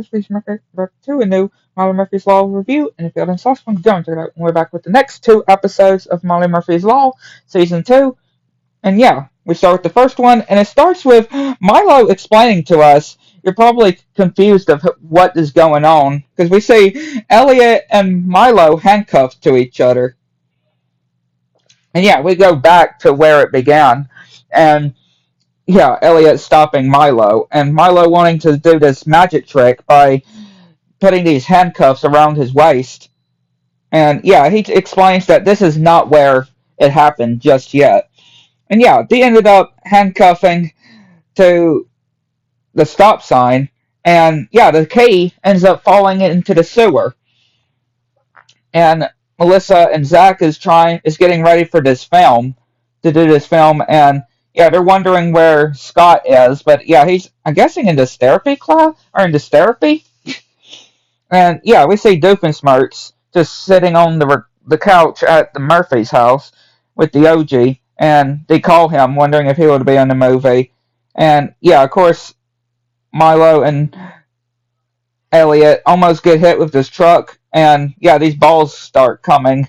this is Murphy back to a new Molly Murphy's Law review. And if you haven't watched one, don't check it out. And we're back with the next two episodes of Molly Murphy's Law, Season 2. And yeah, we start with the first one, and it starts with Milo explaining to us. You're probably confused of what is going on, because we see Elliot and Milo handcuffed to each other. And yeah, we go back to where it began. And yeah, Elliot stopping Milo, and Milo wanting to do this magic trick by putting these handcuffs around his waist. And yeah, he explains that this is not where it happened just yet. And yeah, they ended up handcuffing to the stop sign, and yeah, the key ends up falling into the sewer. And Melissa and Zach is getting ready for this film to do this film, and yeah, they're wondering where Scott is, but yeah, he's I'm guessing in this therapy class or in this therapy. And yeah, we see Doofenshmirtz just sitting on the couch at the Murphy's house with the OG, and they call him, wondering if he would be in the movie. And yeah, of course, Milo and Elliot almost get hit with this truck, and yeah, these balls start coming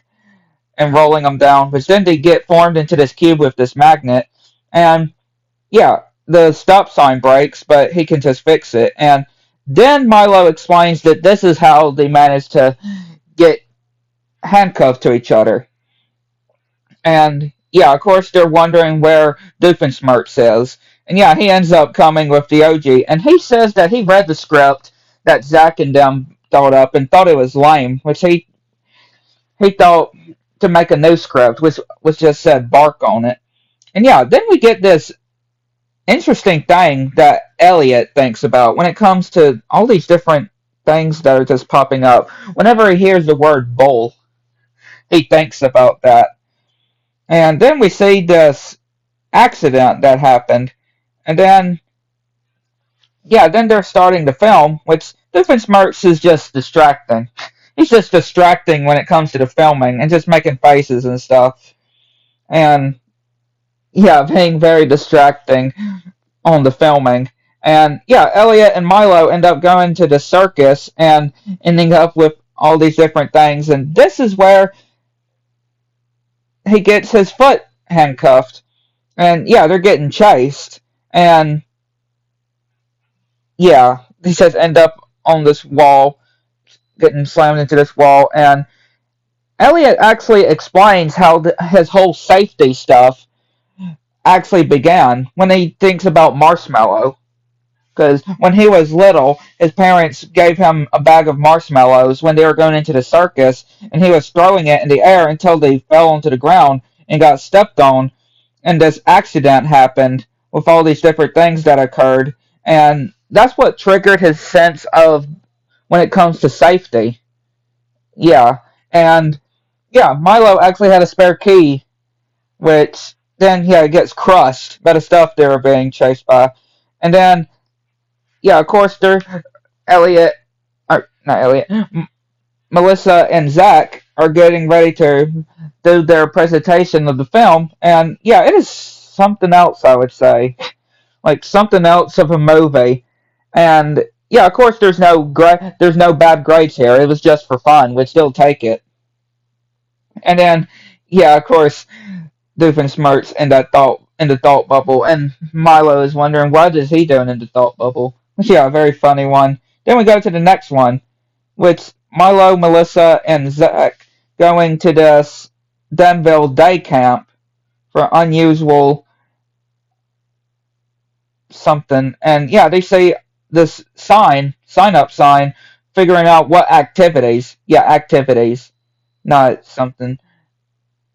and rolling them down, which then they get formed into this cube with this magnet, and yeah, the stop sign breaks, but he can just fix it. And then Milo explains that this is how they managed to get handcuffed to each other. And yeah, of course, they're wondering where Doofenshmirtz is. And yeah, he ends up coming with the OG, and he says that he read the script that Zach and them thought up and thought it was lame, which he thought to make a new script, which was just said bark on it. And yeah, then we get this interesting thing that Elliot thinks about when it comes to all these different things that are just popping up. Whenever he hears the word bowl, he thinks about that. And then we see this accident that happened. And then, yeah, then they're starting the film, which Doofenshmirtz is just distracting. He's just distracting when it comes to the filming and just making faces and stuff. And, yeah, being very distracting on the filming. And yeah, Elliot and Milo end up going to the circus and ending up with all these different things. And this is where he gets his foot handcuffed. And yeah, they're getting chased. And yeah, he says end up on this wall, getting slammed into this wall. And Elliot actually explains how his whole safety stuff actually began when he thinks about Marshmallow. Because when he was little, his parents gave him a bag of marshmallows when they were going into the circus, and he was throwing it in the air until they fell onto the ground and got stepped on. And this accident happened with all these different things that occurred, and that's what triggered his sense of when it comes to safety. Yeah, and yeah, Milo actually had a spare key, which then yeah, it gets crushed by the stuff they were being chased by, and then yeah, of course, they're Elliot, or not Elliot, Melissa and Zach are getting ready to do their presentation of the film, and yeah, it is something else, I would say, like something else of a movie, and yeah, of course, there's no bad grades here. It was just for fun. We'd still take it, and then yeah, of course, Doofenshmirtz in the thought bubble, and Milo is wondering what is he doing in the thought bubble. Yeah, a very funny one. Then we go to the next one, which Milo, Melissa, and Zach going to this Denville day camp for unusual something. And yeah, they see this sign up sign, figuring out what activities. Yeah, activities, not something.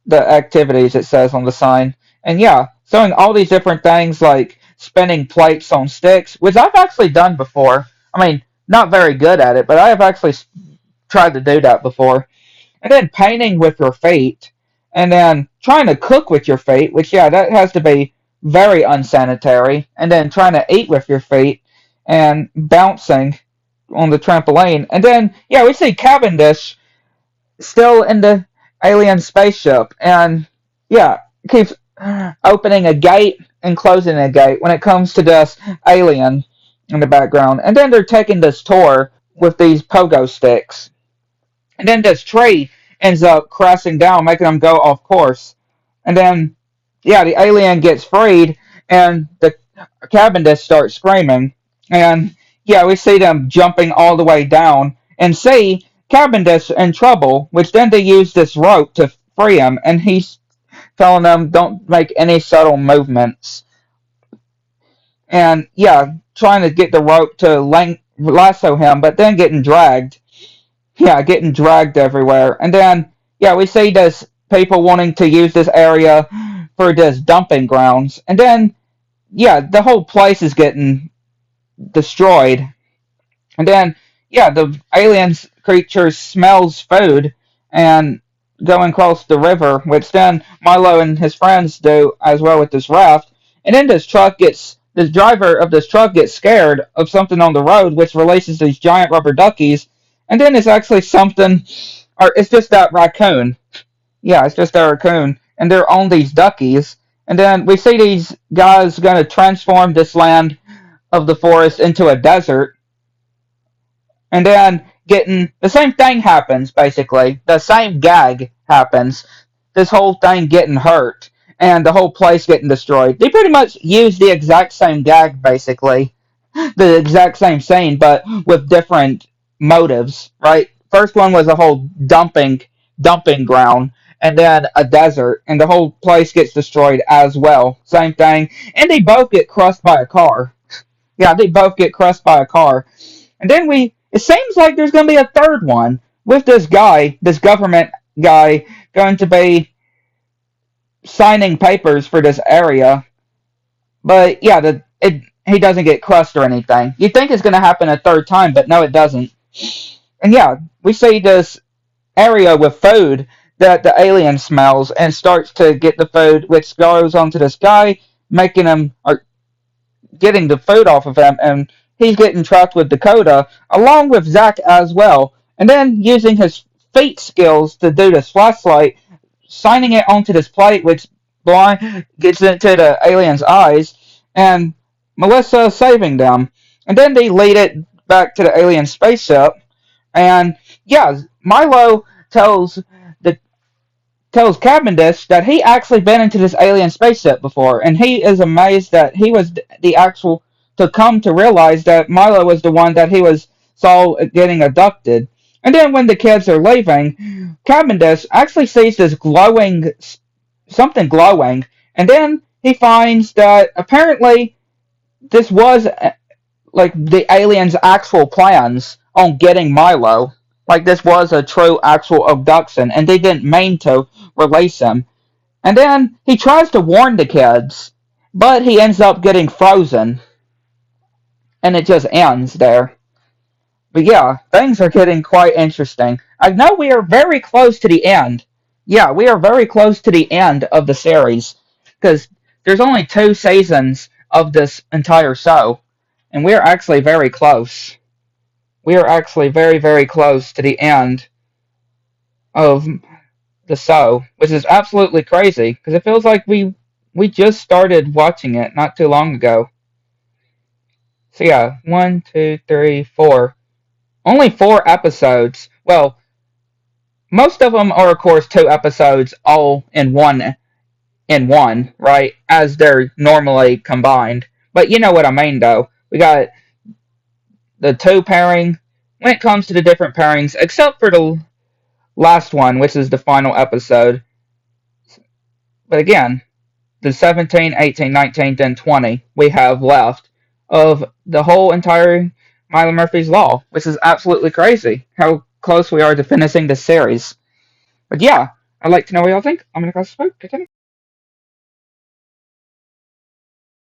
The activities it says on the sign. And yeah, showing all these different things like spinning plates on sticks, which I've actually done before. I mean, not very good at it, but I have actually tried to do that before. And then painting with your feet, and then trying to cook with your feet, which, yeah, that has to be very unsanitary. And then trying to eat with your feet, and bouncing on the trampoline. And then, yeah, we see Cavendish still in the alien spaceship, and yeah, keeps opening a gate and closing a gate when it comes to this alien. in the background. And then they're taking this tour with these pogo sticks. And then this tree ends up crashing down, making them go off course. And then, yeah, the alien gets freed, and the Cavendish starts screaming. And, yeah, we see them jumping all the way down and see Cavendish in trouble, which then they use this rope to free him. And he's telling them don't make any subtle movements. And, yeah, trying to get the rope to lasso him, but then getting dragged. Yeah, getting dragged everywhere. And then, yeah, we see this people wanting to use this area for this dumping grounds. And then, yeah, the whole place is getting destroyed. And then, yeah, the aliens creature smells food and going across the river, which then Milo and his friends do as well with this raft. And then this driver of this truck gets scared of something on the road, which releases these giant rubber duckies. And then it's actually something, or it's just that raccoon. Yeah, it's just a raccoon. And they're on these duckies. And then we see these guys going to transform this land of the forest into a desert, and then getting the same thing happens basically. The same gag happens. This whole thing getting hurt and the whole place getting destroyed. They pretty much use the exact same gag basically. The exact same scene but with different motives, right? First one was a whole dumping ground and then a desert and the whole place gets destroyed as well. Same thing. And they both get crushed by a car. Yeah, they both get crushed by a car. And then it seems like there's going to be a third one with this guy, this government guy, going to be signing papers for this area. But yeah, he doesn't get crushed or anything. You'd think it's going to happen a third time, but no, it doesn't. And yeah, we see this area with food that the alien smells and starts to get the food, which goes onto this guy, making him, or getting the food off of him, and he's getting trapped with Dakota, along with Zach as well. And then using his feet skills to do this flashlight, signing it onto this plate, which gets into the alien's eyes, and Melissa saving them. And then they lead it back to the alien spaceship, and yeah, Milo the tells Cavendish that he actually been into this alien spaceship before, and he is amazed that he was the actual to come to realize that Milo was the one that he saw getting abducted. And then when the kids are leaving, Cavendish actually sees this something glowing, and then he finds that apparently this was like the aliens' actual plans on getting Milo. Like this was a true actual abduction, and they didn't mean to release him. And then he tries to warn the kids, but he ends up getting frozen, and it just ends there. But yeah, things are getting quite interesting. I know we are very close to the end. Yeah, we are very close to the end of the series, because there's only 2 seasons of this entire show, and we're actually very close. We are actually very, very close to the end of the show, which is absolutely crazy because it feels like we just started watching it not too long ago. So yeah, 1, 2, 3, 4. Only 4 episodes. Well, most of them are of course 2 episodes all in one, right? As they're normally combined. But you know what I mean though. We got the 2 pairing when it comes to the different pairings, except for the last one, which is the final episode. But again, the 17, 18, 19, then 20 we have left of the whole entire Milo Murphy's Law, which is absolutely crazy how close we are to finishing this series. But yeah, I'd like to know what y'all think. I'm going to go smoke. Continue.